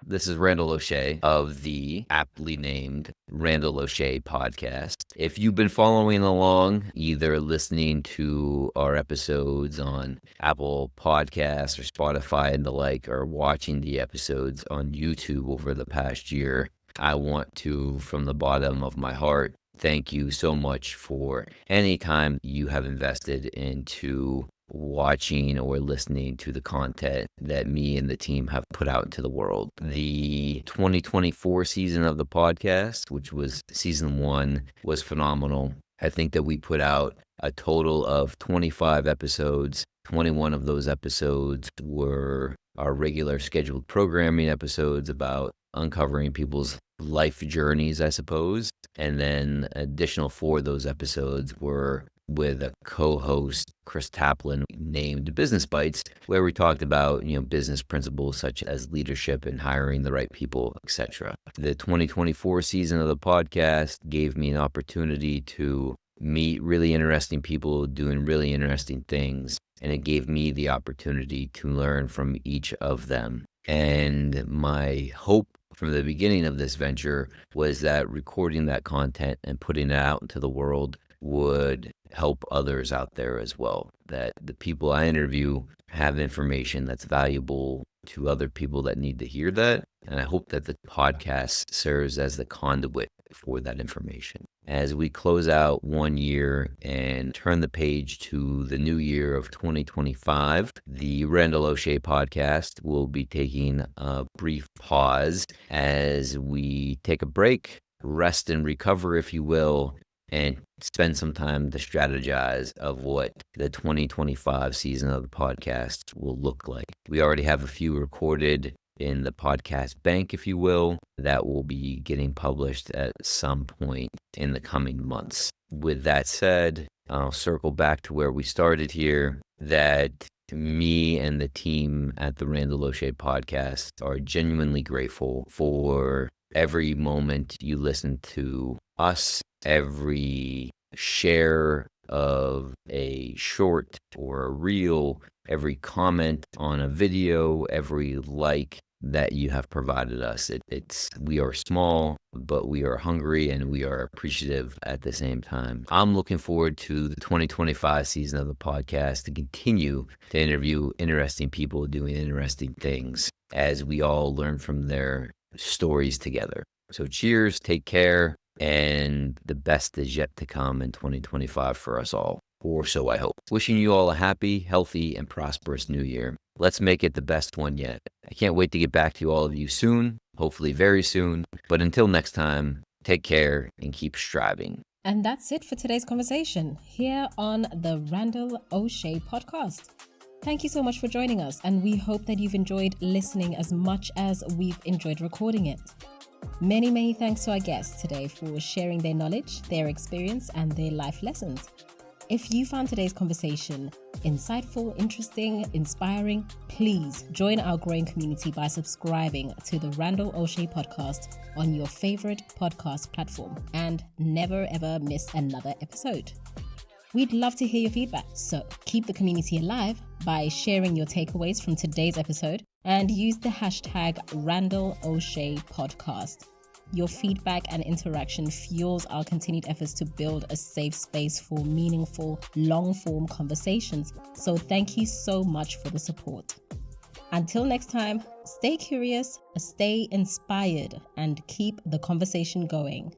This is Randall O'Shea of the aptly named Randall O'Shea Podcast. If you've been following along, either listening to our episodes on Apple Podcasts or Spotify and the like, or watching the episodes on YouTube over the past year, I want to, from the bottom of my heart, thank you so much for any time you have invested into watching or listening to the content that me and the team have put out into the world. The 2024 season of the podcast, which was season 1, was phenomenal. I think that we put out a total of 25 episodes. 21 of those episodes were our regular scheduled programming episodes about uncovering people's life journeys, I suppose. And then additional 4 of those episodes were with a co-host, Chris Taplin, named Business Bites, where we talked about, business principles such as leadership and hiring the right people, etc. The 2024 season of the podcast gave me an opportunity to meet really interesting people doing really interesting things, and it gave me the opportunity to learn from each of them. And my hope from the beginning of this venture was that recording that content and putting it out into the world would help others out there as well, that the people I interview have information that's valuable to other people that need to hear that. And I hope that the podcast serves as the conduit for that information. As we close out one year and turn the page to the new year of 2025, the Randall O'Shea Podcast will be taking a brief pause as we take a break, rest and recover, if you will, and spend some time to strategize of what the 2025 season of the podcast will look like. We already have a few recorded in the podcast bank, if you will, that will be getting published at some point in the coming months. With that said, I'll circle back to where we started here, that me and the team at the Randall O'Shea Podcast are genuinely grateful for every moment you listen to us, every share of a short or a reel, every comment on a video, every like that you have provided us. We are small, but we are hungry and we are appreciative at the same time. I'm looking forward to the 2025 season of the podcast to continue to interview interesting people doing interesting things as we all learn from their stories together. So cheers, take care, and the best is yet to come in 2025 for us all, or so I hope. Wishing you all a happy, healthy, and prosperous new year. Let's make it the best one yet. I can't wait to get back to all of you soon, hopefully very soon. But until next time, take care and keep striving. And that's it for today's conversation here on the Randall O'Shea Podcast. Thank you so much for joining us, and we hope that you've enjoyed listening as much as we've enjoyed recording it. Many, many thanks to our guests today for sharing their knowledge, their experience, and their life lessons. If you found today's conversation insightful, interesting, inspiring, please join our growing community by subscribing to the Randall O'Shea Podcast on your favorite podcast platform and never ever miss another episode. We'd love to hear your feedback, so keep the community alive by sharing your takeaways from today's episode and use the hashtag Randall O'Shea Podcast. Your feedback and interaction fuels our continued efforts to build a safe space for meaningful, long-form conversations. So thank you so much for the support. Until next time, stay curious, stay inspired, and keep the conversation going.